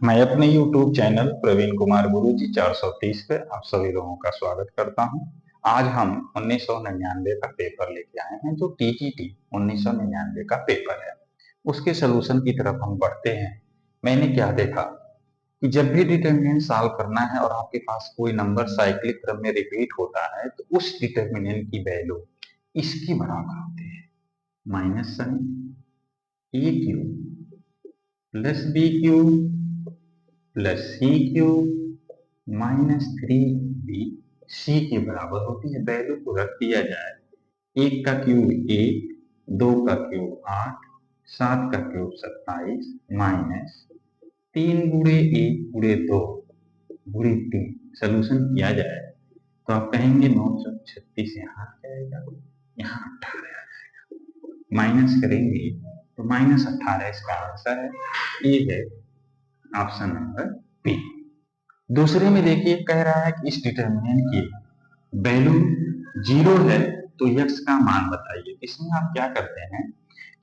मैं अपने YouTube channel Praveen Kumar गुरुजी 430 पे आप सभी लोगों का स्वागत करता हूं। आज हम 1999 का पेपर लेके आए हैं जो टीटीटी 1999 का पेपर है। उसके सलूशन की तरफ हम बढ़ते हैं। मैंने क्या देखा कि जब भी डिटर्मिनेंट सॉल्व करना है और आपके पास कोई नंबर साइक्लिक क्रम में रिपीट होता है तो उस डिटर्मिनेंट की वैल्यू इसकी बराबर होती है माइनस साइन ए cube plus B cube plus सी क्यूब माइनस 3b सी के बराबर होती है। वैल्यू को रख दिया जाए, एक का क्यूब 1, 2 का क्यूब 8, 7 का क्यूब 27 माइनस 3 गुणे 1 गुणे 2 गुणे 3 सलूशन किया जाए तो आप कहेंगे 936 यहाँ आ जाएगा, यहाँ 18 आ जाएगा। माइनस करेंगे तो माइनस 18 इसका आंसर है। ये है ऑप्शन नंबर बी। दूसरे में देखिए कह रहा है कि इस डिटर्मिनेंट की वैल्यू 0 है तो x का मान बताइए। इसमें आप क्या करते हैं,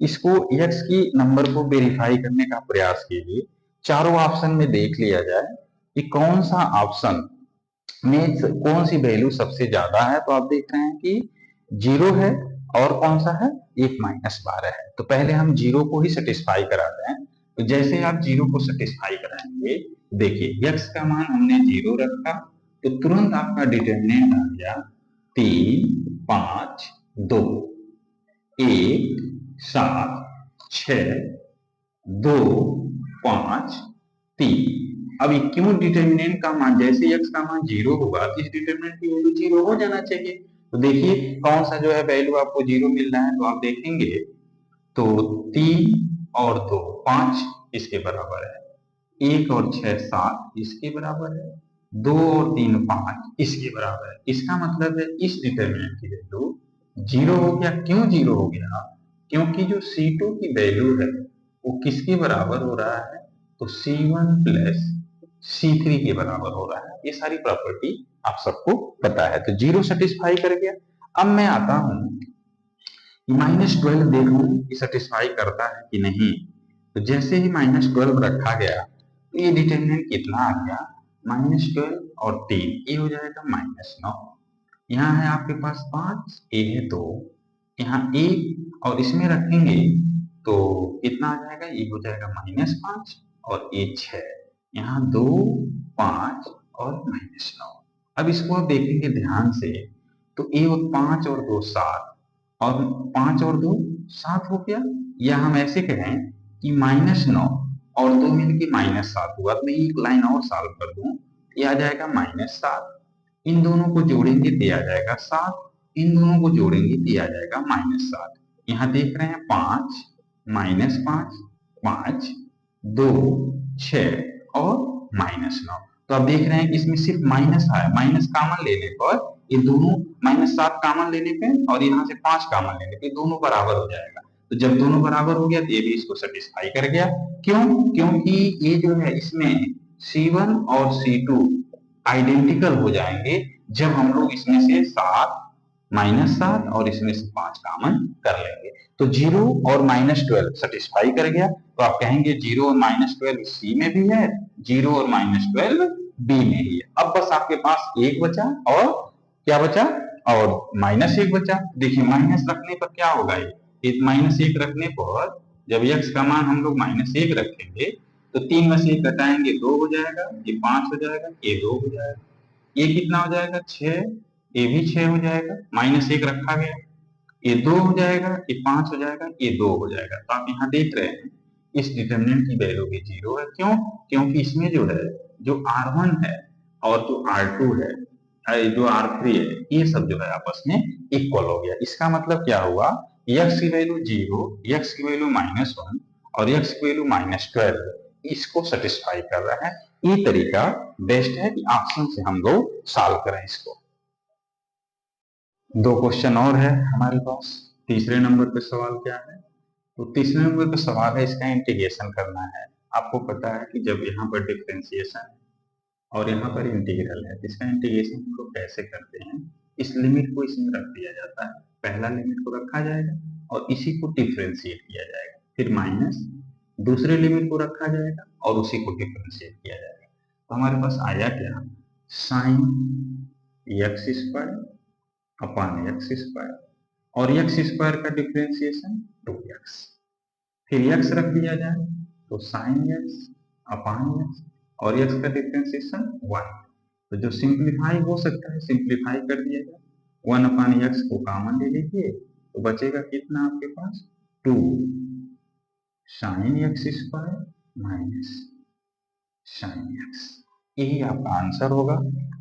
इसको x की नंबर को वेरीफाई करने का प्रयास कीजिए। चारों ऑप्शन में देख लिया जाए कि कौन सा ऑप्शन में कौन सी वैल्यू सबसे ज्यादा है। तो आप देख रहे हैं कि 0 है और कौन सा है, 1-12 है। तो पहले हम 0 को ही सेटिस्फाई कराते हैं। तो जैसे आप 0 को सेटिस्फाई कराएंगे, देखिए x का मान हमने 0 रखा तो तुरंत आपका डिटर्मिनेंट आ गया 3, 5, 2, 1, 7, 6, 2, 5, 3। अब ये क्यों डिटर्मिनेंट का मान, जैसे x का मान 0 होगा तो इस डिटर्मिनेंट की वैल्यू 0 हो जाना चाहिए। तो देखिए कौन सा जो है वैल्यू आपको 0 मिल रहा है। तो आप देखेंगे तो 3 और 2 5 इसके बराबर है, 1 और 6 7 इसके बराबर है, 2 और 3 5 इसके बराबर है। इसका मतलब है इस डिटर्मिनेंट की वैल्यू 0 हो गया। क्यों 0 हो गया, क्योंकि जो C2 की वैल्यू है वो किसके बराबर हो रहा है, तो C1 प्लस C3 के बराबर हो रहा है। ये सारी प्रॉपर्टी आप सबको पता है। तो 0 सेटिस्फाई कर गया। अब मैं आता हूं -12 देखूं कि सेटिस्फाई करता है कि नहीं। तो जैसे ही -12 रखा गया तो ये डिटर्मिनेंट कितना आ गया, -12 और 3 ये हो जाएगा -9। यहाँ है आपके पास 5, ये है 2, यहाँ 1 और इसमें रखेंगे तो कितना आ जाएगा, ये हो जाएगा -5 और ये 6, यहाँ 2, 5 और -9। अब इसको आप देखेंगे ध्यान से तो ये 5 और 2 7 और 5 और 2 7 हो गया, या हम ऐसे कहें कि -9 और 2 मिलके -7 हुआ। तो मैं एक लाइन और सॉल्व कर दूं, ये आ जाएगा -7, इन दोनों को जोड़ेंगे तो आ जाएगा 7, इन दोनों को जोड़ेंगे तो आ जाएगा -7। यहाँ देख रहे हैं 5 -5 5 2 6 और -9। तो आप देख रहे हैं कि इसमें सिर्फ माइनस आया, माइनस कामन लेने पर ये दोनों -7 कामन लेने पे और यहाँ से 5 कामन लेने पे दोनों बराबर हो जाएगा। तो जब दोनों बराबर हो गया तो ये भी इसको सेटिस्फाई कर गया। क्यों, क्योंकि ये जो है इसमें C1 और C2 आइडेंटिकल हो जाएंगे जब हम लोग इसमें से 7 -7 और इसमें से 5 कामन कर लेंगे। तो 0 और -12 सेटिस्फाई कर गया। तो आप कहेंगे 0 और -12 सी में भी है, 0 और -12 बी में ही है। अब बस आपके पास एक बचा और क्या बचा, और -1 बचा। देखिए माइनस रखने पर क्या होगा, ये -1 रखने पर जब x का मान हम लोग -1 रखेंगे तो 3 में से 1 घटाएंगे 2 हो जाएगा, ये 5 हो जाएगा, ये 2 हो जाएगा, ये कितना हो जाएगा 6, ये भी 6 हो जाएगा, -1 रखा गया, ये 2 हो जाएगा, ये 5 हो जाएगा, ये 2 हो जाएगा। तो आप यहाँ देख रहे हैं इस डिटर्मिनेंट की वैल्यू भी 0 है। क्यों, क्योंकि इसमें जो है जो R1 है और जो R2 है, जो R3 है, ये सब जो है आपस में इक्वल हो गया। इसका मतलब क्या हुआ, x की वैल्यू 0, x की वैल्यू -1 और x की वैल्यू -12 इसको सेटिस्फाई कर रहा है। ये तरीका बेस्ट है कि ऑप्शन से हम लोग सॉल्व करें इसको। दो क्वेश्चन और है हमारे पास। तीसरे नंबर पे सवाल क्या है, तो तीसरे नंबर पे सवाल है इसका इंटीग्रेशन करना है। आपको पता है कि जब यहाँ पर डिफरेंशिएशन है और यहाँ पर इंटीग्रल है, इसका इंटीग्रेशन को कैसे करते हैं, इस लिमिट को इसमें रख दिया जाता है। पहला लिमिट को रखा जाएगा और इसी को डिफरेंशिएट किया जाएगा, फिर माइनस, दूसरे लिमिट को रखा जाएगा और उसी को डिफरेंशिएट किया जाएगा। तो हमारे पास आया क्या, sine x square upon x square, और एक्स स्क्वायर का डिफरेंशिएशन 2x, फिर x रख दिया जाए तो साइन एक्स अपॉन एक्स और x का डिफरेंशिएशन 1। तो जो सिंप्लीफाई हो सकता है सिंप्लीफाई कर दिया जाए, 1 अपॉन एक्स को कॉमन ले लीजिए तो बचेगा कितना आपके पास, 2 sine x square minus sine x. यही आपका आंसर होगा।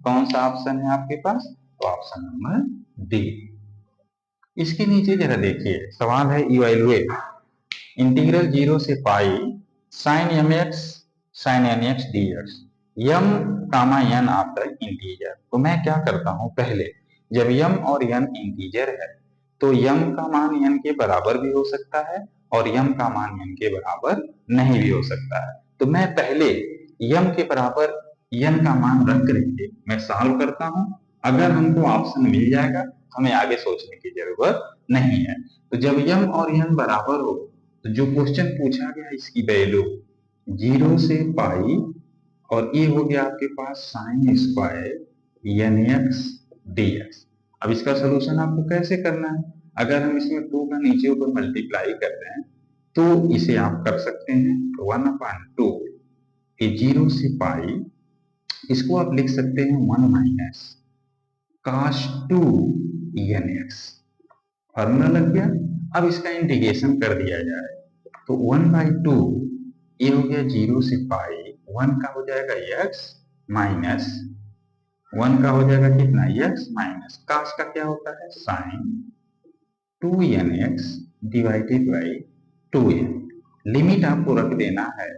कौन सा ऑप्शन है आपके पास, तो ऑप्शन नंबर डी। इसके नीचे जरा देखिए, सवाल है इवैल्यूएट इंटीग्रल 0 से pi sine m x sine n x d x m comma n after integer. तो मैं क्या करता हूं, पहले जब यम और एन इंटीजर है तो यम का मान एन के बराबर भी हो सकता है और यम का मान एन के बराबर नहीं भी हो सकता है। तो मैं पहले यम के बराबर एन का मान रख करके मैं सॉल्व करता हूं। अगर हमको ऑप्शन मिल जाएगा हमें आगे सोचने की जरूरत नहीं है। तो जब यम और एन बराबर हो तो जो क्वेश्चन पूछा गया इसकी वैल्यू 0 से पाई और ये हो गया आपके पास sine square n x d x. अब इसका सोल्यूशन आपको कैसे करना है, अगर हम इसमें 2 का नीचे ऊपर मल्टीप्लाई कर रहे हैं तो इसे आप कर सकते हैं 1/2 ये 0 से पाई, इसको आप लिख सकते हैं 1 minus cos 2 n x. Formula लग गया। अब इसका इंटीग्रेशन कर दिया जाए तो 1/2 ये हो गया 0 से पाई, 1 का हो जाएगा x माइनस 1 का हो जाएगा कितना x माइनस cos का क्या होता है sign 2nx divided by 2n। Limit आपको रख देना है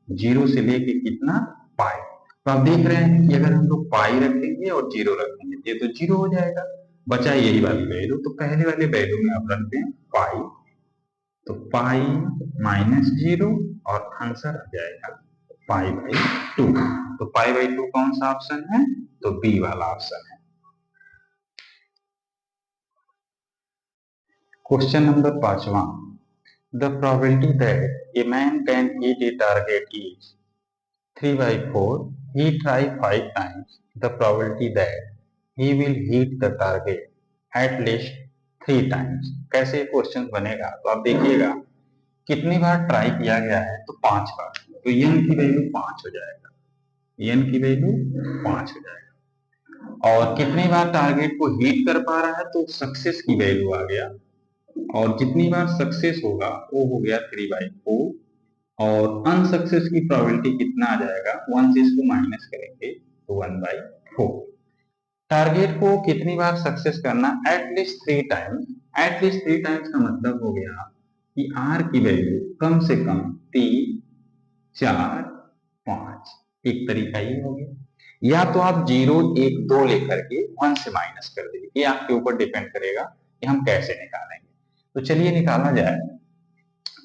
0 से लेके कितना पाई। तो आप देख रहे हैं कि अगर हम लोग पाई रखेंगे और 0 रखेंगे ये तो 0 हो जाएगा, बचा यही वाली वैल्यू। तो पहले वाले वैल्यू में आप रख दें पाई, तो पाई माइनस 0 और आंसर आ जाएगा पाई बाई 2। तो पाई बाई 2 कौन सा ऑप्शन है, तो बी वाला ऑप्शन है। क्वेश्चन नंबर 5वां, the probability that a man can hit a target is 3/4, he try 5 times, the probability that he will hit the target at least 3 times। कैसे question बनेगा, तो आप देखिएगा कितनी बार ट्राई किया गया है, तो 5 बार। तो n की वैल्यू 5 हो जाएगा, n की वैल्यू 5 हो जाएगा। और कितनी बार टारगेट को हिट कर पा रहा है, तो सक्सेस की वैल्यू आ गया, और जितनी बार सक्सेस होगा वो हो गया 3/4, और अनसक्सेस की प्रोबेबिलिटी कितना आ जाएगा, 1 से इसको माइनस करेंगे तो 1/4। टारगेट को कितनी बार सक्सेस करना, एटलीस्ट 3 टाइम्स। एटलीस्ट 3 टाइम्स का मतलब हो गया कि आर की वैल्यू कम से कम 3, 4, 5। एक तरीका ये हो गया, या तो आप 0, 1, 2 लेकर के 1 से माइनस कर दीजिए, ये आपके ऊपर डिपेंड करेगा कि हम कैसे निकालेंगे। तो चलिए निकाला जाए।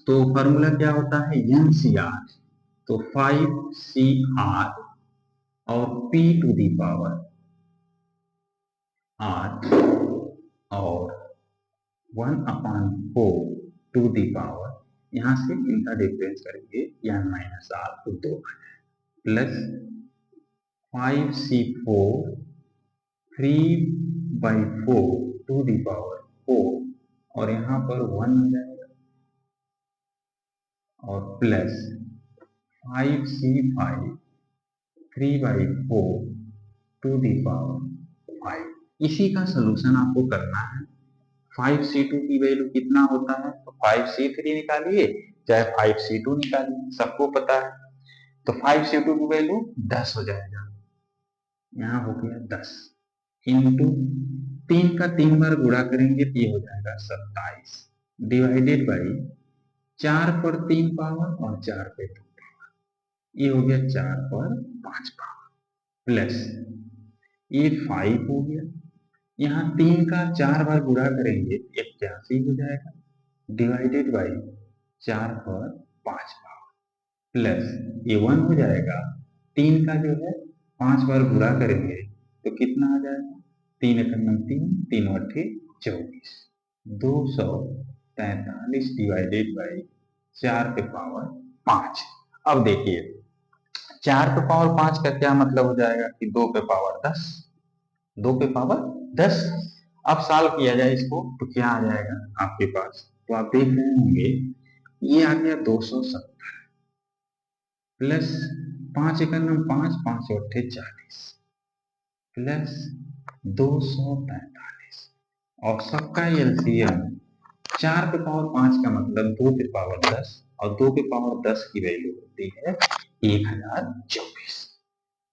तो फॉर्मूला क्या होता है, NCR, तो 5CR और P टू दी पावर 8 और 1/4 टू दी पावर, यहां से इनका डिफरेंस करेंगे n माइनस r तो 2 plus 5C4 3/4 to the power 4 और यहाँ पर 1 आ जाएगा, और plus 5C5 3/4 to the power 5। इसी का सोल्यूशन आपको करना है। 5C2 की वैल्यू कितना होता है, तो 5C3 निकालिए चाहे 5C2 निकालिए, सबको पता है। तो 5C2 की वैल्यू 10 हो जाएगा, यहाँ हो गया 10 इंटू 3 का 3 बार गुणा करेंगे तो ये हो जाएगा 27 डिवाइडेड बाई 4 पर 3 पावर और 4 पे 2 पावर, ये हो गया 4 पर 5 पावर, प्लस ये 5 हो गया, यहाँ 3 का 4 बार गुणा करेंगे 81 हो जाएगा डिवाइडेड बाई 4 पर 5 पावर, प्लस ये 1 हो जाएगा, 3 का जो है 5 बार गुणा करेंगे तो कितना आ जाएगा, 3 एकम 3, 3 अट्ठे 24, 243 डिवाइडेड बाई 4 पे पावर 5। अब देखिए 4 पे पावर 5 का क्या मतलब हो जाएगा कि 2 पे पावर 10, 2 पे पावर 10। अब सॉल्व किया जाए इसको तो क्या आ जाएगा आपके पास, तो आप देख रहे होंगे ये आ गया 270 प्लस 5 एकम 5, 5 अट्ठे 40 प्लस 245 और सबका एलसीएम 4 पे पावर 5 का मतलब 2 पे पावर 10 और 2 पे पावर 10 की वैल्यू होती है 1024।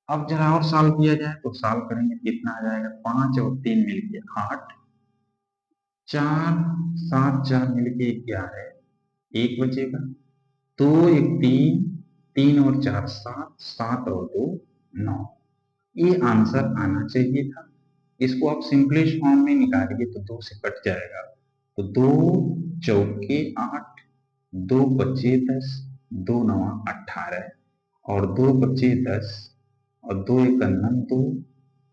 अब जरा और सॉल्व किया जाए तो सॉल्व करेंगे कितना आ जाएगा, 5 और 3 मिलके 8, 4 7 4 मिलके 11, 1 बचेगा, 2 1 3, 3 और 4 7, 7 और 2 9। ये आंसर आना चाहिए था। इसको आप सिंपलेस्ट फॉर्म में निकालिए तो 2 से कट जाएगा, तो 2 चौके 8, 2 बचे 10, 2 9 18 और 2 बचे 10 और 2 एकम 2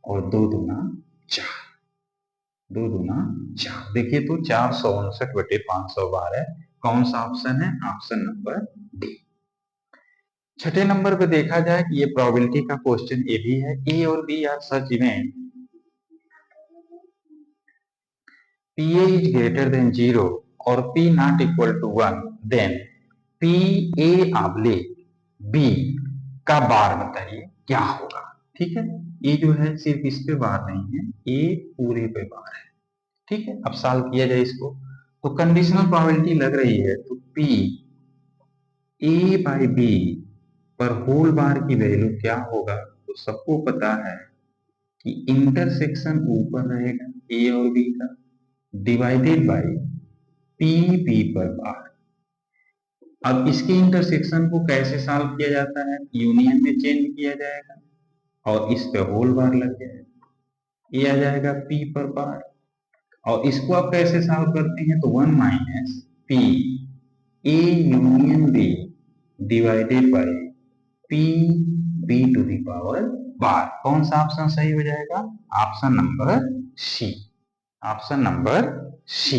और 2 दूना 4, 2 दूना 4। देखिए तो 459 बटे 512 कौन सा ऑप्शन है, ऑप्शन नंबर डी। छठे नंबर पे देखा जाए कि ये प्रोबेबिलिटी का क्वेश्चन ये भी है, ए और B are such event PA is greater than 0 और P not equal to 1, then PA oblique B का बार बताइए क्या होगा। ठीक है, ये जो है सिर्फ इस पे बार नहीं है, ये पूरे पे बार है। ठीक है, अब सॉल्व किया जाए इसको तो कंडीशनल प्रोबेबिलिटी लग रही है तो P A बाई B पर होल बार की वैल्यू क्या होगा, तो सबको पता है कि इंटरसेक्शन ऊपर रहेगा A और B का डिवाइडेड बाई पी बी पर बार। अब इसके इंटरसेक्शन को कैसे सॉल्व किया जाता है, यूनियन में चेंज किया जाएगा और इस पे होल बार लग जाएगा, ये आ जाएगा पी पर बार। और इसको आप कैसे सॉल्व करते हैं तो 1 minus P A union B divided by P B to the power bar. कौन सा ऑप्शन सही हो जाएगा, option number C, option number सी।